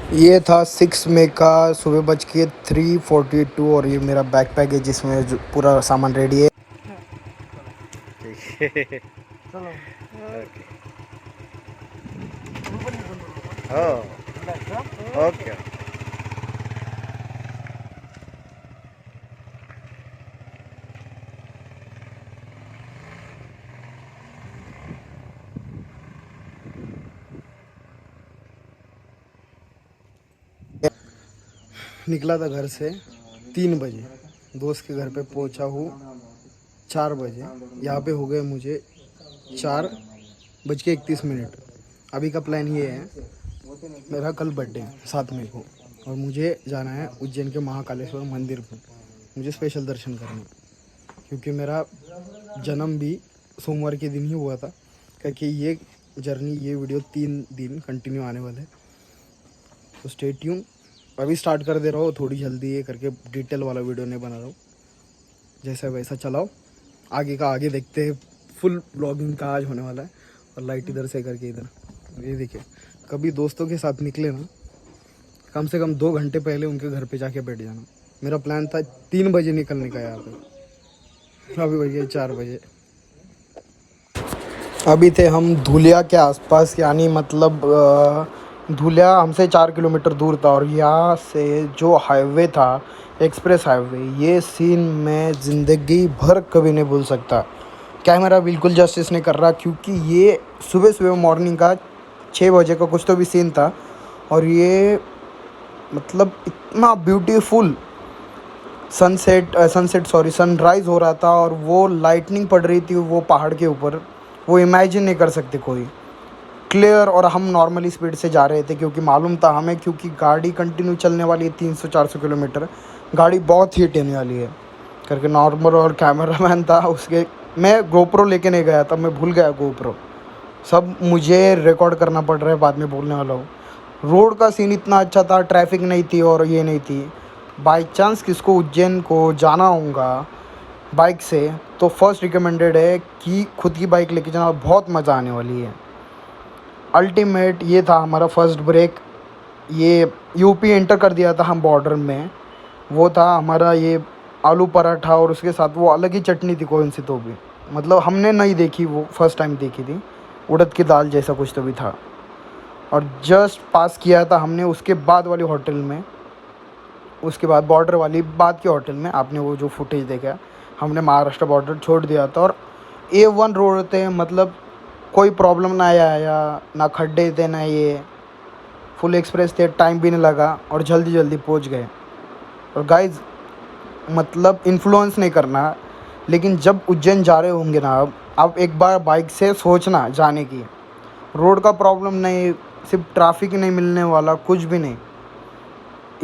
ये था 6 मई का सुबह बज के 3:42 और ये मेरा बैकपैक है जिसमें जो पूरा सामान रेडी है। ठीक है। चलो ओके ओके। निकला था घर से 3 बजे, दोस्त के घर पे पहुंचा हूँ 4 बजे। यहाँ पे हो गए मुझे 4:31। अभी का प्लान ये है, मेरा कल बर्थडे है 7 मई को और मुझे जाना है उज्जैन के महाकालेश्वर मंदिर पर। मुझे स्पेशल दर्शन करने, क्योंकि मेरा जन्म भी सोमवार के दिन ही हुआ था। क्योंकि ये जर्नी, ये वीडियो 3 दिन कंटिन्यू आने वाला है, तो स्टे ट्यून। अभी स्टार्ट कर दे रहा हूँ, थोड़ी जल्दी ये करके डिटेल वाला वीडियो नहीं बना रहा हूँ, जैसा वैसा चलाओ। आगे का आगे देखते हैं। फुल ब्लॉगिंग का आज होने वाला है। और लाइट इधर से करके इधर, ये देखिए। कभी दोस्तों के साथ निकले ना, कम से कम 2 घंटे पहले उनके घर पे जाके बैठ जाना। मेरा प्लान था 3 बजे निकलने का यहाँ पे, अभी बज गए 4 बजे। अभी थे हम धुलिया के आसपास, यानी मतलब धुलिया हमसे 4 किलोमीटर दूर था। और यहाँ से जो हाईवे था, एक्सप्रेस हाईवे, ये सीन मैं ज़िंदगी भर कभी नहीं भूल सकता। कैमरा बिल्कुल जस्टिस नहीं कर रहा, क्योंकि ये सुबह सुबह मॉर्निंग का 6 बजे का कुछ तो भी सीन था। और ये मतलब इतना ब्यूटीफुल सनराइज़ हो रहा था, और वो लाइटनिंग पड़ रही थी वो पहाड़ के ऊपर, वो इमेजिन नहीं कर सकते कोई। क्लियर। और हम नॉर्मली स्पीड से जा रहे थे, क्योंकि मालूम था हमें, क्योंकि गाड़ी कंटिन्यू चलने वाली है 300-400 किलोमीटर। गाड़ी बहुत हीट होने वाली है करके नॉर्मल। और कैमरामैन था उसके, मैं गोप्रो लेके नहीं गया था, मैं भूल गया गोप्रो। सब मुझे रिकॉर्ड करना पड़ रहा है, बाद में बोलने वाला हूँ। रोड का सीन इतना अच्छा था, ट्रैफिक नहीं थी और ये नहीं थी। बाई चांस किसको उज्जैन को जाना होगा बाइक से, तो फर्स्ट रिकमेंडेड है कि खुद की बाइक लेके जाना, बहुत मज़ा आने वाली है। अल्टीमेट ये था हमारा फर्स्ट ब्रेक। ये यूपी एंटर कर दिया था हम बॉर्डर में। वो था हमारा ये आलू पराठा, और उसके साथ वो अलग ही चटनी थी कौन सी तो भी, मतलब हमने नहीं देखी, वो फर्स्ट टाइम देखी थी। उड़द की दाल जैसा कुछ तो भी था। और जस्ट पास किया था हमने उसके बाद वाली होटल में, उसके बाद बॉर्डर वाली बाद के होटल में। आपने वो जो फुटेज देखा, हमने महाराष्ट्र बॉर्डर छोड़ दिया था। और A1 रोड थे, मतलब कोई प्रॉब्लम ना आया, ना खड्डे थे, ना ये, फुल एक्सप्रेस थे, टाइम भी नहीं लगा और जल्दी जल्दी पहुंच गए। और गाइज, मतलब इन्फ्लुएंस नहीं करना, लेकिन जब उज्जैन जा रहे होंगे ना आप एक बार बाइक से सोचना जाने की। रोड का प्रॉब्लम नहीं, सिर्फ ट्रैफिक नहीं मिलने वाला, कुछ भी नहीं।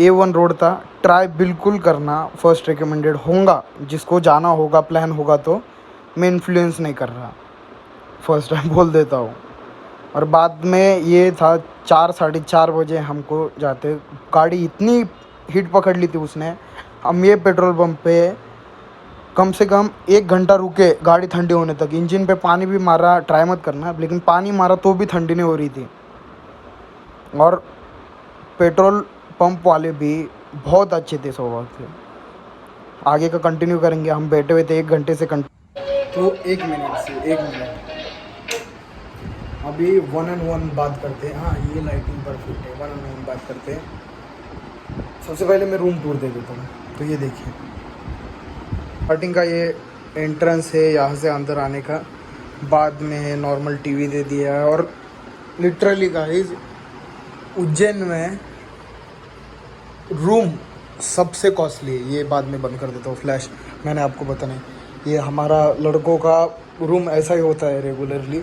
A1 रोड था, ट्राई बिल्कुल करना, फर्स्ट रिकमेंडेड होगा। जिसको जाना होगा, प्लान होगा, तो मैं इन्फ्लुएंस नहीं कर रहा, फर्स्ट टाइम बोल देता हूँ। और बाद में ये था 4-4:30 बजे हमको जाते, गाड़ी इतनी हीट पकड़ ली थी उसने। हम ये पेट्रोल पंप पे कम से कम 1 घंटा रुके गाड़ी ठंडी होने तक। इंजन पे पानी भी मारा, ट्राई मत करना, लेकिन पानी मारा तो भी ठंडी नहीं हो रही थी। और पेट्रोल पंप वाले भी बहुत अच्छे थे, सौभाग्य से। आगे का कंटिन्यू करेंगे, हम बैठे हुए थे 1 घंटे से तो 1 मिनट अभी 1-on-1 बात करते हैं। हाँ, ये लाइटिंग परफेक्ट है, 1-on-1 बात करते हैं। सबसे पहले मैं रूम टूर दे देता हूँ। तो ये देखिए, स्टार्टिंग का ये एंट्रेंस है, यहाँ से अंदर आने का। बाद में नॉर्मल टीवी दे दिया है। और लिटरली गाइस, उज्जैन में रूम सबसे कॉस्टली है। ये बाद में बंद कर देता हूँ फ्लैश, मैंने आपको बताना है। ये हमारा लड़कों का रूम ऐसा ही होता है रेगुलरली।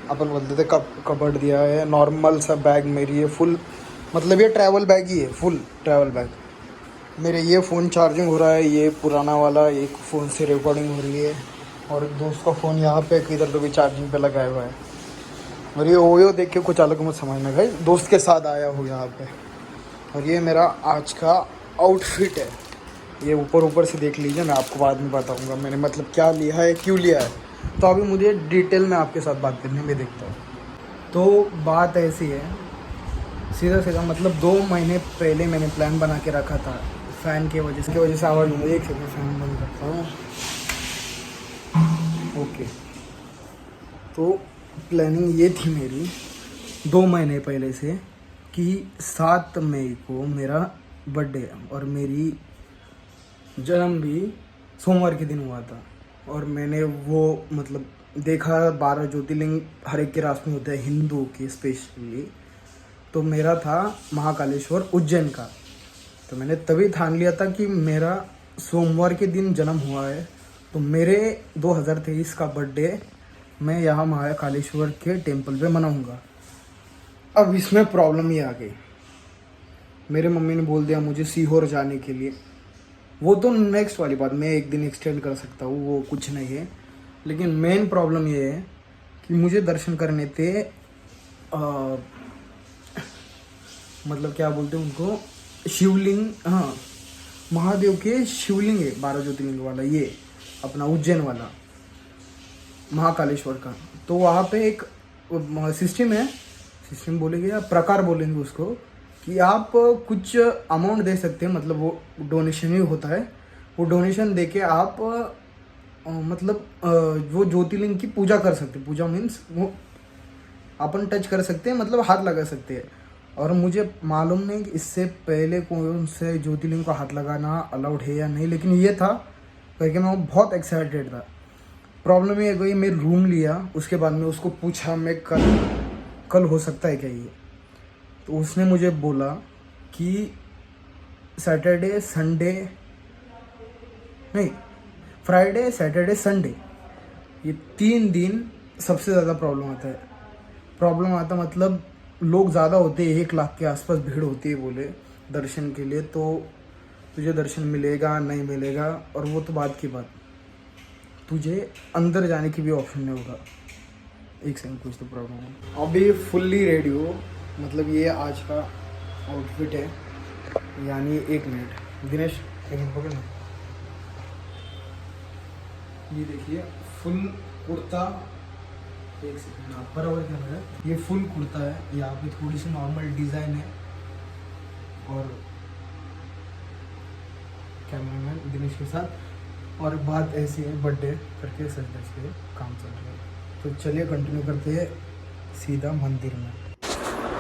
अपन बोलते थे कबर्ड दिया है, नॉर्मल सा बैग मेरी है फुल, मतलब ये ट्रैवल बैग ही है, फुल ट्रैवल बैग। मेरे ये फ़ोन चार्जिंग हो रहा है, ये पुराना वाला एक फ़ोन से रिकॉर्डिंग हो रही है। और दोस्त का फ़ोन यहाँ पे किधर तो भी चार्जिंग पे लगाया हुआ है। और ये ओयो देख के कुछ अलग मत समझना भाई, दोस्त के साथ आया हूँ यहाँ पे। और ये मेरा आज का आउटफिट है। ये ऊपर ऊपर से देख लीजिए, मैं आपको बाद में बताऊंगा मैंने मतलब क्या लिया है, क्यों लिया है। तो अभी मुझे डिटेल में आपके साथ बात करने में देखता हूँ। तो बात ऐसी है, सीधा सीधा मतलब 2 महीने पहले मैंने प्लान बना के रखा था। फ़ैन की वजह से आवाज़ होगी। एक सेकंड फ़ैन बंद करता हूँ। ओके, तो प्लानिंग ये थी मेरी 2 महीने पहले से कि 7 मई को मेरा बर्थडे है और मेरी जन्म भी सोमवार के दिन हुआ था। और मैंने वो मतलब देखा 12 ज्योतिर्लिंग हर एक के रास्ते में होते हैं, हिंदू के स्पेशली। तो मेरा था महाकालेश्वर उज्जैन का। तो मैंने तभी ठान लिया था कि मेरा सोमवार के दिन जन्म हुआ है, तो मेरे 2023 का बर्थडे मैं यहाँ महाकालेश्वर के टेम्पल पे मनाऊंगा। अब इसमें प्रॉब्लम ये आ गई, मेरे मम्मी ने बोल दिया मुझे सीहोर जाने के लिए। वो तो नेक्स्ट वाली बात, मैं एक दिन एक्सटेंड कर सकता हूँ, वो कुछ नहीं है। लेकिन मेन प्रॉब्लम ये है कि मुझे दर्शन करने थे मतलब क्या बोलते हैं उनको, शिवलिंग। हाँ, महादेव के शिवलिंग है 12 ज्योतिर्लिंग वाला, ये अपना उज्जैन वाला महाकालेश्वर का। तो वहाँ पे एक सिस्टम है, सिस्टम बोलेंगे या प्रकार बोलेंगे उसको, कि आप कुछ अमाउंट दे सकते हैं, मतलब वो डोनेशन ही होता है। वो डोनेशन दे के आप मतलब वो ज्योतिर्लिंग की पूजा कर सकते हैं। पूजा मीन्स वो अपन टच कर सकते हैं, मतलब हाथ लगा सकते हैं। और मुझे मालूम नहीं कि इससे पहले कौन से ज्योतिर्लिंग को हाथ लगाना अलाउड है या नहीं, लेकिन ये था क्योंकि मैं बहुत एक्साइटेड था। प्रॉब्लम ये गई, मैं रूम लिया, उसके बाद में उसको पूछा मैं कल हो सकता है क्या ये। तो उसने मुझे बोला कि सैटरडे संडे नहीं, फ्राइडे सैटरडे संडे, ये 3 दिन सबसे ज़्यादा प्रॉब्लम आता है। प्रॉब्लम आता मतलब लोग ज़्यादा होते हैं, 1 लाख के आसपास भीड़ होती है बोले दर्शन के लिए। तो तुझे दर्शन मिलेगा नहीं मिलेगा और वो तो बात की बात, तुझे अंदर जाने की भी ऑप्शन नहीं होगा। एक सेकंड, कुछ तो प्रॉब्लम है। अभी फुल्ली रेडी हो, मतलब ये आज का आउटफिट है, यानी 1 मिनट दिनेश, एक मिनट पकड़ना। ये देखिए फुल कुर्ता, एक सेकंड आप बराबर क्या है, ये फुल कुर्ता है, यहाँ पे थोड़ी सी नॉर्मल डिज़ाइन है। और कैमरामैन दिनेश के साथ, और बात ऐसी है बर्थडे करके सच के काम चल रहा है। तो चलिए कंटिन्यू करते हैं सीधा मंदिर में।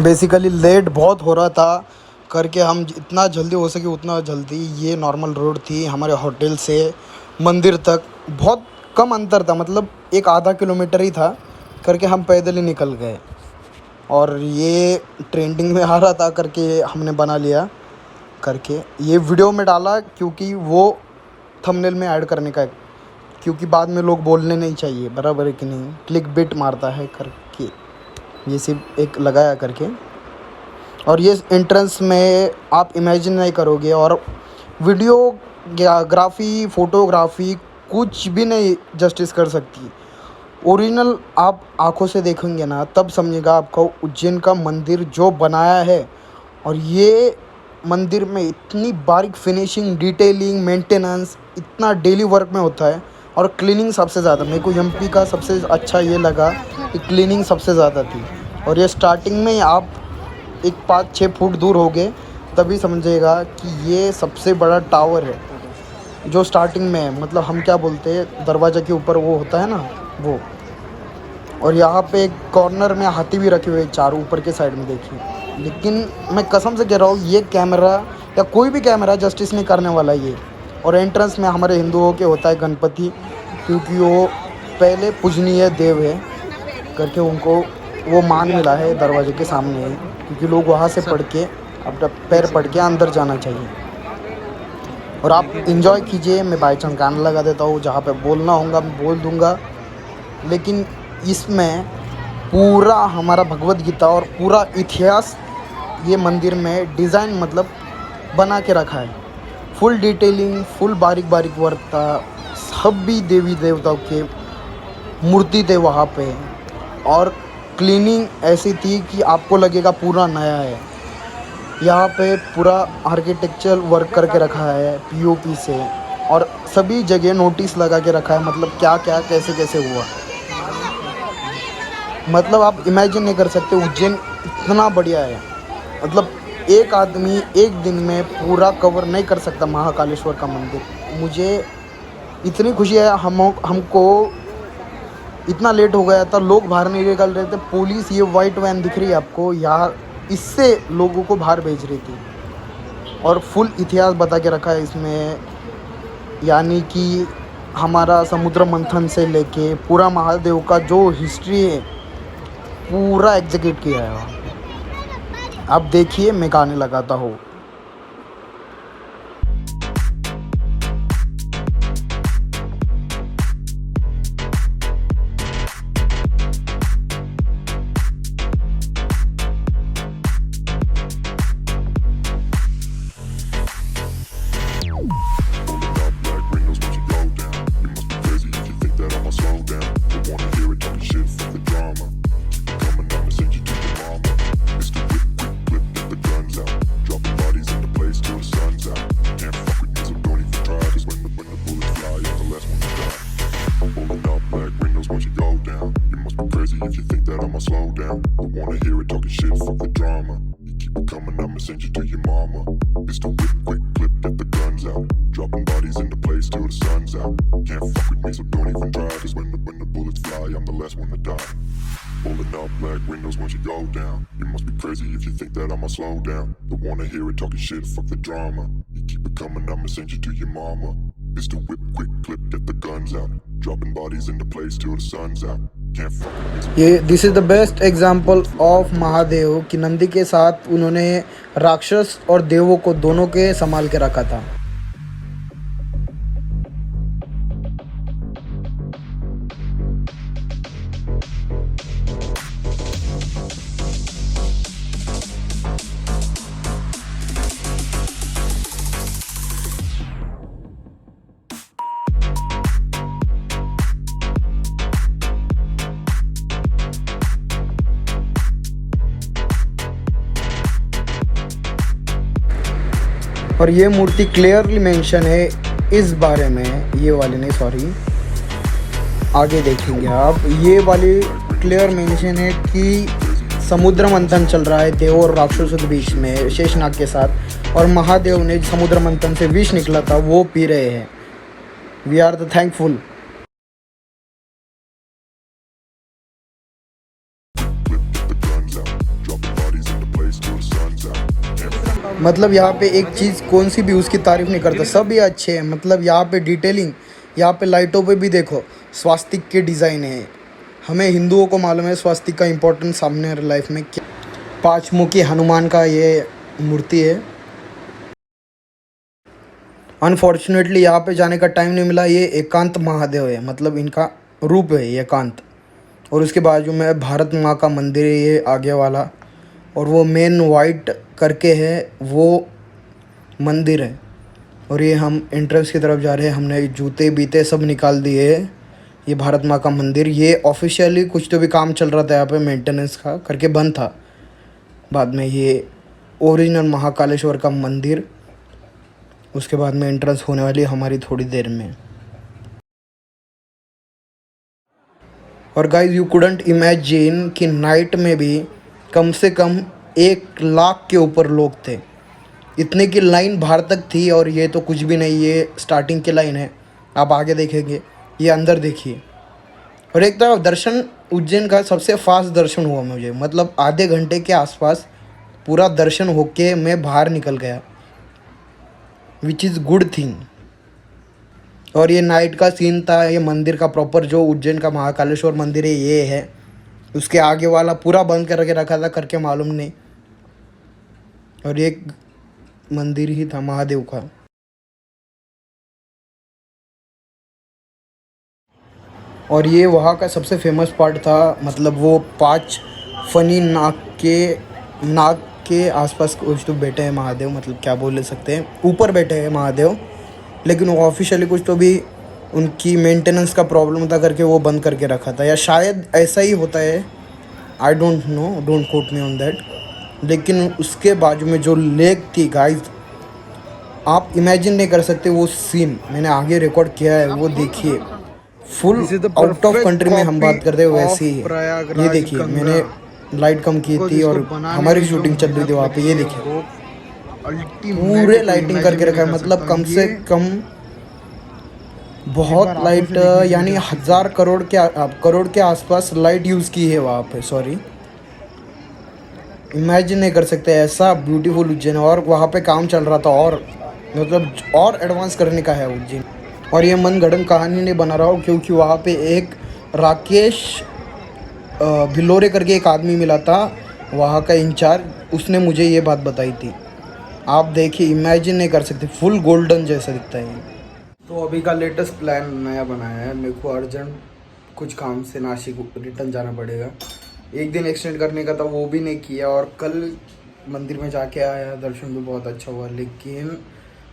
बेसिकली लेट बहुत हो रहा था करके हम इतना जल्दी हो सके उतना जल्दी, ये नॉर्मल रोड थी हमारे होटल से मंदिर तक, बहुत कम अंतर था, मतलब एक आधा किलोमीटर ही था करके हम पैदल ही निकल गए। और ये ट्रेंडिंग में आ रहा था करके हमने बना लिया करके ये वीडियो में डाला, क्योंकि वो थंबनेल में ऐड करने का है, क्योंकि बाद में लोग बोलने नहीं चाहिए, बराबर है कि नहीं, क्लिक बिट मारता है करके ये सिर्फ एक लगाया करके। और ये एंट्रेंस में आप इमेजिन नहीं करोगे, और वीडियोग्राफी फोटोग्राफी कुछ भी नहीं जस्टिस कर सकती। ओरिजिनल आप आंखों से देखेंगे ना तब समझेगा आपका उज्जैन का मंदिर जो बनाया है। और ये मंदिर में इतनी बारीक फिनिशिंग, डिटेलिंग, मेंटेनेंस इतना डेली वर्क में होता है। और क्लीनिंग सबसे ज़्यादा मेरे को एमपी का सबसे अच्छा ये लगा कि क्लीनिंग सबसे ज़्यादा थी। और ये स्टार्टिंग में आप एक 5-6 फुट दूर हो गए तभी समझेगा कि ये सबसे बड़ा टावर है जो स्टार्टिंग में है, मतलब हम क्या बोलते हैं दरवाज़ा के ऊपर वो होता है ना वो। और यहाँ पे एक कॉर्नर में हाथी भी रखे हुए चारों ऊपर के साइड में देखिए। लेकिन मैं कसम से कह रहा हूँ ये कैमरा या कोई भी कैमरा जस्टिस नहीं करने वाला ये। और एंट्रेंस में हमारे हिंदुओं के होता है गणपति, क्योंकि वो पहले पूजनीय देव है करके उनको वो मान मिला है दरवाजे के सामने है, क्योंकि लोग वहाँ से पढ़ के अपना पैर पढ़ के अंदर जाना चाहिए। और आप इंजॉय कीजिए, मैं बाई चांस गाना लगा देता हूँ, जहाँ पे बोलना होगा मैं बोल दूँगा। लेकिन इसमें पूरा हमारा भगवत गीता और पूरा इतिहास ये मंदिर में डिज़ाइन मतलब बना के रखा है। फुल डिटेलिंग, फुल बारीक बारीक वर्क था, सभी देवी देवताओं के मूर्ति थे वहाँ पे। और क्लीनिंग ऐसी थी कि आपको लगेगा पूरा नया है। यहाँ पे पूरा आर्किटेक्चरल वर्क करके रखा है पीओपी से, और सभी जगह नोटिस लगा के रखा है, मतलब क्या क्या कैसे कैसे हुआ। मतलब आप इमेजिन नहीं कर सकते उज्जैन इतना बढ़िया है। मतलब एक आदमी एक दिन में पूरा कवर नहीं कर सकता महाकालेश्वर का मंदिर। मुझे इतनी खुशी है, हमको इतना लेट हो गया था, लोग बाहर नहीं निकल रहे थे, पुलिस ये वाइट वैन दिख रही है आपको यहाँ, इससे लोगों को बाहर भेज रही थी। और फुल इतिहास बता के रखा है इसमें, यानी कि हमारा समुद्र मंथन से लेके पूरा महादेव का जो हिस्ट्री है पूरा एग्जीक्यूट किया है वहाँ पे। अब देखिए मैं गाने लगाता हूँ। If you think that I'ma slow down, I wanna hear it talking shit, fuck the drama. You keep it coming, I'ma send you to your mama. Pistol whip, quick clip, get the guns out. Dropping bodies into place till the sun's out. Can't fuck with me, so don't even try. Cause when the bullets fly, I'm the last one to die. Pulling up black windows once you go down. You must be crazy if you think that I'ma slow down. Don't wanna hear it talking shit, fuck the drama. You keep it coming, I'ma send you to your mama. Pistol whip, quick clip, get the guns out. Dropping bodies into place till the sun's out. ये this is the best example of Mahadev कि नंदी के साथ उन्होंने राक्षस और देवों को दोनों के संभाल के रखा था। और ये मूर्ति क्लियरली मेंशन है इस बारे में, ये वाली नहीं सॉरी, आगे देखेंगे आप, ये वाली क्लियर मेंशन है कि समुद्र मंथन चल रहा है देव और राक्षसों के बीच में शेषनाग के साथ, और महादेव ने समुद्र मंथन से विष निकला था वो पी रहे हैं। We are the thankful. मतलब यहाँ पे एक चीज़ कौन सी भी उसकी तारीफ़ नहीं करता, सब ये अच्छे हैं। मतलब यहाँ पे डिटेलिंग, यहाँ पे लाइटों पे भी देखो स्वास्तिक के डिज़ाइन है। हमें हिंदुओं को मालूम है स्वास्तिक का इम्पोर्टेंस सामने लाइफ में क्या। 5 मुखी हनुमान का ये मूर्ति है। अनफॉर्चुनेटली यहाँ पे जाने का टाइम नहीं मिला। ये एकांत महादेव है, मतलब इनका रूप है ये एकांत। और उसके बाजू में भारत माँ का मंदिर है ये आगे वाला, और वो मेन वाइट करके है वो मंदिर है। और ये हम एंट्रेंस की तरफ जा रहे हैं। हमने जूते बीते सब निकाल दिए। ये भारत माँ का मंदिर, ये ऑफिशियली कुछ तो भी काम चल रहा था यहाँ पे मेंटेनेंस का करके बंद था। बाद में ये ओरिजिनल महाकालेश्वर का मंदिर, उसके बाद में एंट्रेंस होने वाली हमारी थोड़ी देर में। और गाइस यू कुडंट इमेजिन कि नाइट में भी कम से कम 1 लाख के ऊपर लोग थे। इतने की लाइन बाहर तक थी। और ये तो कुछ भी नहीं, ये स्टार्टिंग की लाइन है। आप आगे देखेंगे, ये अंदर देखिए। और एक तरफ दर्शन, उज्जैन का सबसे फास्ट दर्शन हुआ मुझे, मतलब आधे घंटे के आसपास पूरा दर्शन होके मैं बाहर निकल गया, विच इज़ गुड थिंग। और ये नाइट का सीन था। ये मंदिर का प्रॉपर जो उज्जैन का महाकालेश्वर मंदिर है ये है। उसके आगे वाला पूरा बंद करके रखा था, करके मालूम नहीं। और एक मंदिर ही था महादेव का। और ये वहाँ का सबसे फेमस पार्ट था, मतलब वो 5 फनी नाग के आसपास कुछ तो बैठे हैं महादेव, मतलब क्या बोल सकते हैं, ऊपर बैठे हैं महादेव। लेकिन वो ऑफिशियली कुछ तो भी उनकी मेंटेनेंस का प्रॉब्लम था करके वो बंद करके रखा था, या शायद ऐसा ही होता है, I don't know, don't quote me on that. लेकिन उसके बाजू में जो लेक थी गाइस, आप इमेजिन नहीं कर सकते वो सीन। मैंने आगे रिकॉर्ड किया है, वो देखिए। फुल आउट ऑफ कंट्री में हम बात करते हैं वैसे ही। ये देखिए, मैंने लाइट कम की थी और हमारी शूटिंग चल रही थी वहाँ पे। ये देखिए पूरे लाइटिंग करके रखा है, मतलब कम से कम बहुत लाइट, यानी 1000 करोड़ के आसपास लाइट यूज़ की है वहाँ पे। सॉरी, इमेजिन नहीं कर सकते ऐसा ब्यूटीफुल उज्जैन। और वहाँ पे काम चल रहा था और मतलब और एडवांस करने का है उज्जैन। और ये मनगढ़ंत कहानी नहीं बना रहा हूँ, क्योंकि वहाँ पे एक राकेश भिलोरे करके एक आदमी मिला था वहाँ का इंचार्ज, उसने मुझे ये बात बताई थी। आप देखिए, इमेजिन नहीं कर सकते, फुल गोल्डन जैसा दिखता है। तो अभी का लेटेस्ट प्लान नया बनाया है, मेरे को अर्जेंट कुछ काम से नासिक रिटर्न जाना पड़ेगा। एक दिन एक्सटेंड करने का था, वो भी नहीं किया। और कल मंदिर में जाके आया, दर्शन भी बहुत अच्छा हुआ, लेकिन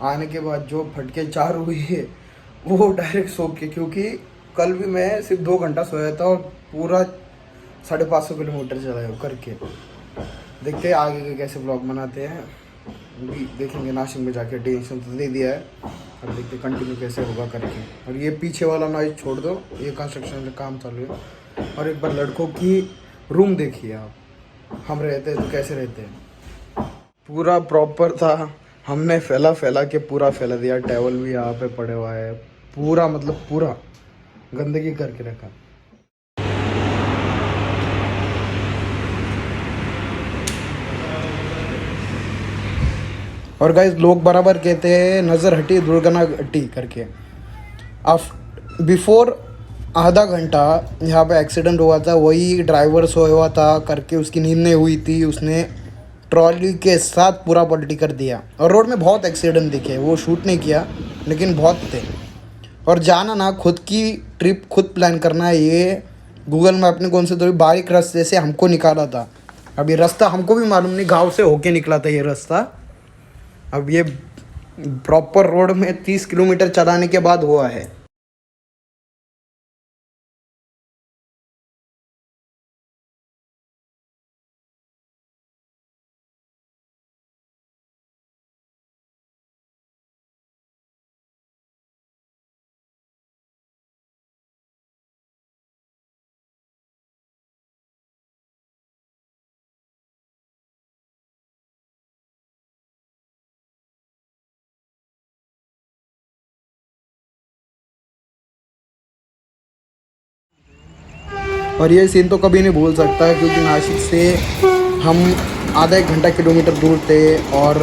आने के बाद जो फटके चार हुई है वो डायरेक्ट सो के, क्योंकि कल भी मैं सिर्फ 2 घंटा सोया था और पूरा 550 किलोमीटर चलाया करके। देखते हैं आगे के कैसे ब्लॉग बनाते हैं, भी देखेंगे। नासिक में जाके टेंशन तो दे दिया है, अब देखते कंटिन्यू कैसे होगा करके। और ये पीछे वाला नॉइज छोड़ दो, ये कंस्ट्रक्शन का काम चालू है। और एक बार लड़कों की रूम देखिए आप, हम रहते हैं तो कैसे रहते हैं। पूरा प्रॉपर था, हमने फैला के पूरा फैला दिया। टेबल भी यहाँ पे पड़े हुआ है, पूरा मतलब पूरा गंदगी करके रखा। और गाइस, लोग बराबर कहते हैं नज़र हटी दुर्घटना घटी करके। अब बिफोर आधा घंटा यहाँ पे एक्सीडेंट हुआ था, वही ड्राइवर सोया हुआ था करके उसकी नींद नहीं हुई थी, उसने ट्रॉली के साथ पूरा पलटी कर दिया। और रोड में बहुत एक्सीडेंट दिखे, वो शूट नहीं किया लेकिन बहुत थे। और जाना ना, खुद की ट्रिप खुद प्लान करना, ये गूगल मैप ने कौन से तो बारीक रास्ते से हमको निकाला था। अब ये रास्ता हमको भी मालूम नहीं, गाँव से होके निकला था ये रास्ता। अब ये प्रॉपर रोड में 30 किलोमीटर चलाने के बाद हुआ है। और ये सीन तो कभी नहीं भूल सकता, क्योंकि नासिक से हम आधा 1 घंटा किलोमीटर दूर थे और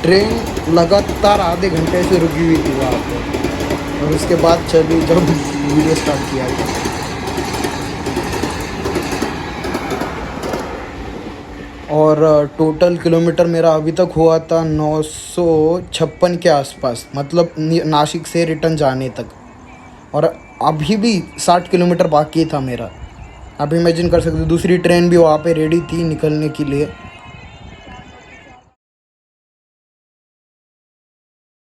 ट्रेन लगातार आधे घंटे से रुकी हुई थी वहाँ पे। और उसके बाद चली जब वीडियो स्टार्ट किया था। और टोटल किलोमीटर मेरा अभी तक हुआ था 956 के आसपास, मतलब नासिक से रिटर्न जाने तक। और अभी भी 60 किलोमीटर बाकी था मेरा। आप इमेजिन कर सकते हो, दूसरी ट्रेन भी वहाँ पे रेडी थी निकलने के लिए।